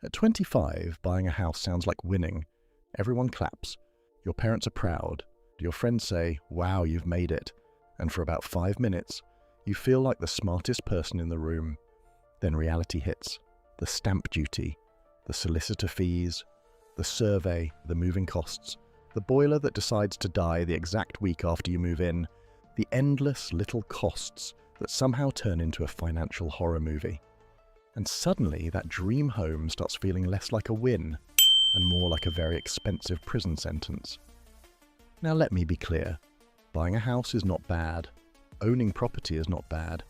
At 25, buying a house sounds like winning. Everyone claps. Your parents are proud. Your friends say, "Wow, you've made it." And for about 5 minutes, you feel like the smartest person in the room. Then reality hits. The stamp duty, the solicitor fees, the survey, the moving costs, the boiler that decides to die the exact week after you move in, the endless little costs that somehow turn into a financial horror movie. And suddenly that dream home starts feeling less like a win and more like a very expensive prison sentence. Now let me be clear. Buying a house is not bad. Owning property is not bad.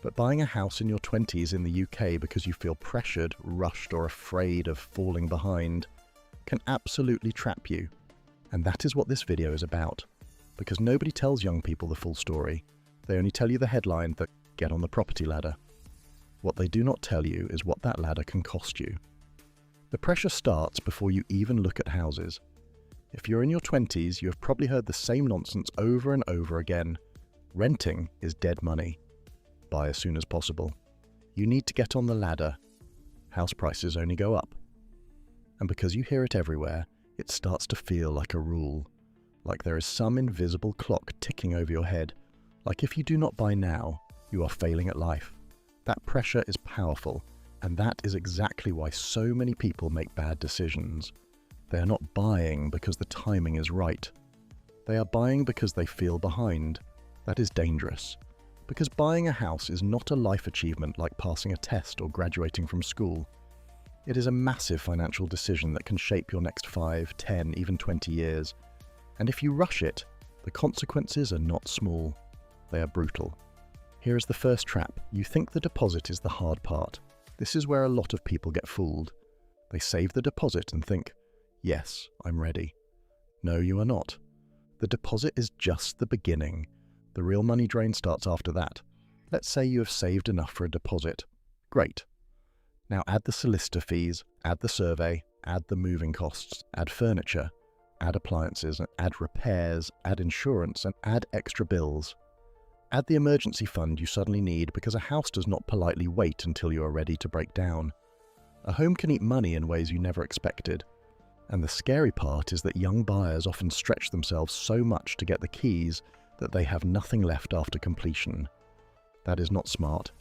But buying a house in your 20s in the UK because you feel pressured, rushed, or afraid of falling behind can absolutely trap you. And that is what this video is about. Because nobody tells young people the full story. They only tell you the headline that "get on the property ladder." What they do not tell you is what that ladder can cost you. The pressure starts before you even look at houses. If you're in your 20s, you have probably heard the same nonsense over and over again. Renting is dead money. Buy as soon as possible. You need to get on the ladder. House prices only go up. And because you hear it everywhere, it starts to feel like a rule. Like there is some invisible clock ticking over your head. Like if you do not buy now, you are failing at life. That pressure is powerful, and that is exactly why so many people make bad decisions. They are not buying because the timing is right. They are buying because they feel behind. That is dangerous. Because buying a house is not a life achievement like passing a test or graduating from school. It is a massive financial decision that can shape your next 5, 10, even 20 years. And if you rush it, the consequences are not small. They are brutal. Here is the first trap. You think the deposit is the hard part. This is where a lot of people get fooled. They save the deposit and think, "Yes, I'm ready." No, you are not. The deposit is just the beginning. The real money drain starts after that. Let's say you have saved enough for a deposit. Great. Now add the solicitor fees, add the survey, add the moving costs, add furniture, add appliances, add repairs, add insurance, and add extra bills. Add the emergency fund you suddenly need because a house does not politely wait until you are ready to break down. A home can eat money in ways you never expected. And the scary part is that young buyers often stretch themselves so much to get the keys that they have nothing left after completion. That is not smart.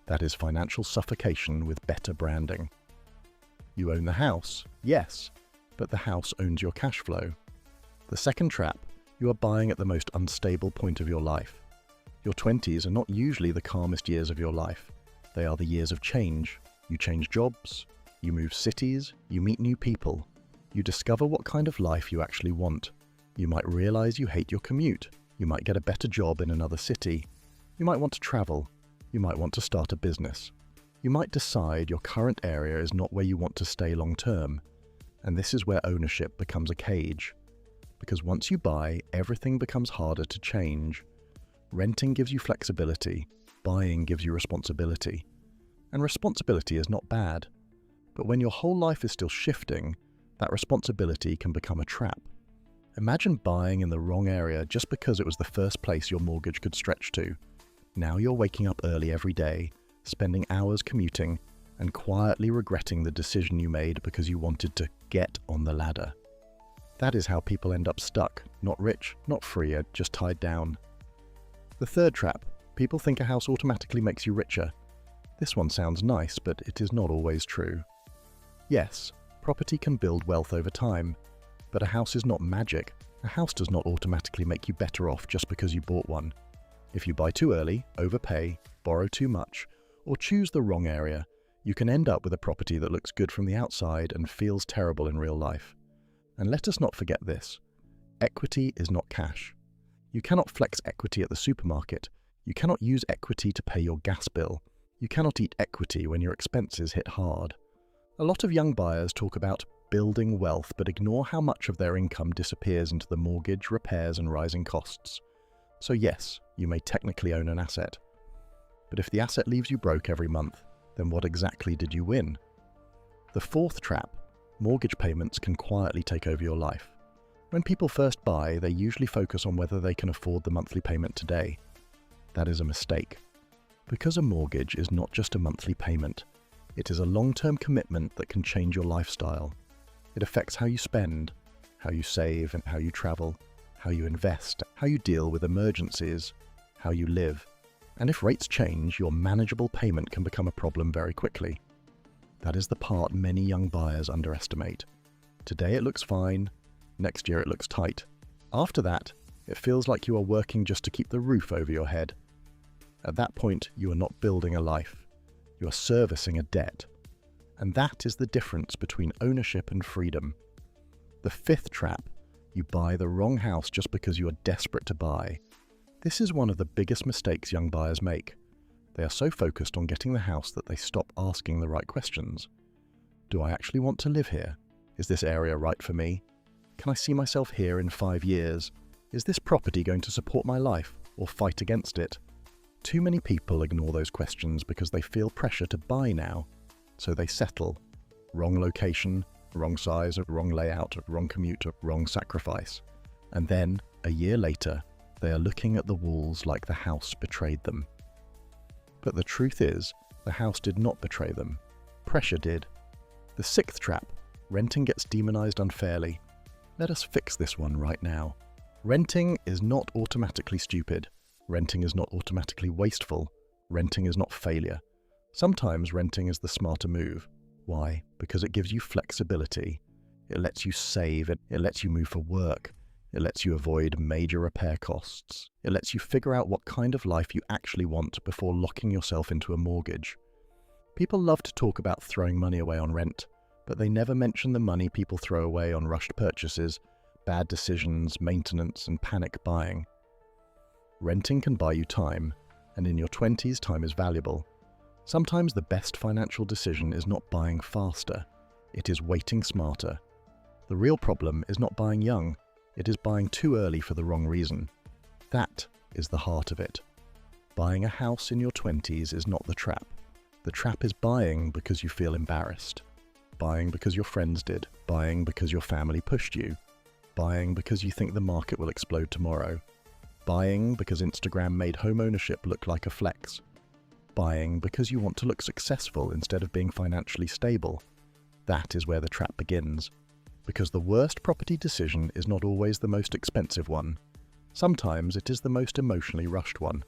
That is financial suffocation with better branding. You own the house, yes, but the house owns your cash flow. The second trap, you are buying at the most unstable point of your life. Your 20s are not usually the calmest years of your life. They are the years of change. You change jobs, you move cities, you meet new people. You discover what kind of life you actually want. You might realize you hate your commute. You might get a better job in another city. You might want to travel. You might want to start a business. You might decide your current area is not where you want to stay long term. And this is where ownership becomes a cage. Because once you buy, everything becomes harder to change. Renting gives you flexibility. Buying gives you responsibility. And responsibility is not bad. But when your whole life is still shifting, that responsibility can become a trap. Imagine buying in the wrong area just because it was the first place your mortgage could stretch to. Now you're waking up early every day, spending hours commuting, and quietly regretting the decision you made because you wanted to get on the ladder. That is how people end up stuck, not rich, not free, just tied down. The third trap, people think a house automatically makes you richer. This one sounds nice, but it is not always true. Yes, property can build wealth over time, but a house is not magic. A house does not automatically make you better off just because you bought one. If you buy too early, overpay, borrow too much, or choose the wrong area, you can end up with a property that looks good from the outside and feels terrible in real life. And let us not forget this. Equity is not cash. You cannot flex equity at the supermarket. You cannot use equity to pay your gas bill. You cannot eat equity when your expenses hit hard. A lot of young buyers talk about building wealth but ignore how much of their income disappears into the mortgage, repairs, and rising costs. So yes, you may technically own an asset. But if the asset leaves you broke every month, then what exactly did you win? The fourth trap, mortgage payments can quietly take over your life. When people first buy, they usually focus on whether they can afford the monthly payment today. That is a mistake. Because a mortgage is not just a monthly payment, It is a long-term commitment that can change your lifestyle. It affects how you spend, how you save and how you travel, how you invest, how you deal with emergencies, how you live. And if rates change, your manageable payment can become a problem very quickly. That is the part many young buyers underestimate. Today it looks fine, next year it looks tight. After that, it feels like you are working just to keep the roof over your head. At that point, you are not building a life. You are servicing a debt. And that is the difference between ownership and freedom. The fifth trap, you buy the wrong house just because you are desperate to buy. This is one of the biggest mistakes young buyers make. They are so focused on getting the house that they stop asking the right questions. Do I actually want to live here? Is this area right for me? Can I see myself here in 5 years? Is this property going to support my life or fight against it? Too many people ignore those questions because they feel pressure to buy now, so they settle. Wrong location, wrong size, wrong layout, wrong commute, wrong sacrifice. And then, a year later, they are looking at the walls like the house betrayed them. But the truth is, the house did not betray them. Pressure did. The sixth trap, renting gets demonized unfairly. Let us fix this one right now. Renting is not automatically stupid. Renting is not automatically wasteful. Renting is not failure. Sometimes renting is the smarter move. Why? Because it gives you flexibility. It lets you save, it lets you move for work. It lets you avoid major repair costs. It lets you figure out what kind of life you actually want before locking yourself into a mortgage. People love to talk about throwing money away on rent, but they never mention the money people throw away on rushed purchases, bad decisions, maintenance, and panic buying. Renting can buy you time, and in your 20s, time is valuable. Sometimes the best financial decision is not buying faster, it is waiting smarter. The real problem is not buying young, it is buying too early for the wrong reason. That is the heart of it. Buying a house in your 20s is not the trap. The trap is buying because you feel embarrassed. Buying because your friends did. Buying because your family pushed you. Buying because you think the market will explode tomorrow. Buying because Instagram made homeownership look like a flex. Buying because you want to look successful instead of being financially stable. That is where the trap begins. Because the worst property decision is not always the most expensive one. Sometimes it is the most emotionally rushed one.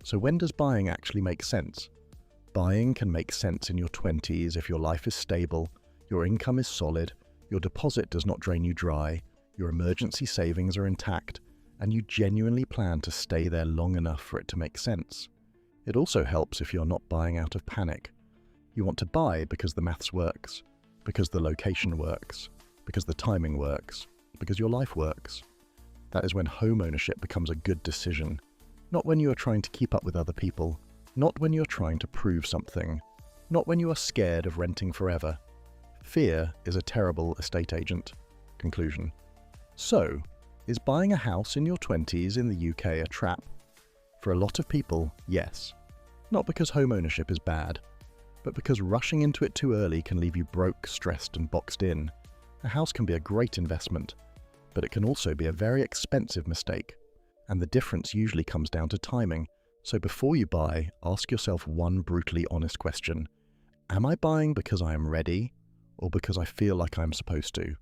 So when does buying actually make sense? Buying can make sense in your 20s if your life is stable, your income is solid, your deposit does not drain you dry, your emergency savings are intact, and you genuinely plan to stay there long enough for it to make sense. It also helps if you're not buying out of panic. You want to buy because the maths works, because the location works, because the timing works, because your life works. That is when home ownership becomes a good decision, not when you are trying to keep up with other people, not when you're trying to prove something, not when you are scared of renting forever. Fear is a terrible estate agent. Conclusion. So, is buying a house in your 20s in the UK a trap? For a lot of people, yes. Not because home ownership is bad, but because rushing into it too early can leave you broke, stressed, and boxed in. A house can be a great investment, but it can also be a very expensive mistake. And the difference usually comes down to timing. So before you buy, ask yourself one brutally honest question. Am I buying because I am ready, or because I feel like I'm supposed to?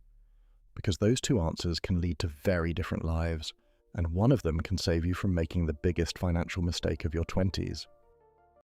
Because those two answers can lead to very different lives, and one of them can save you from making the biggest financial mistake of your 20s.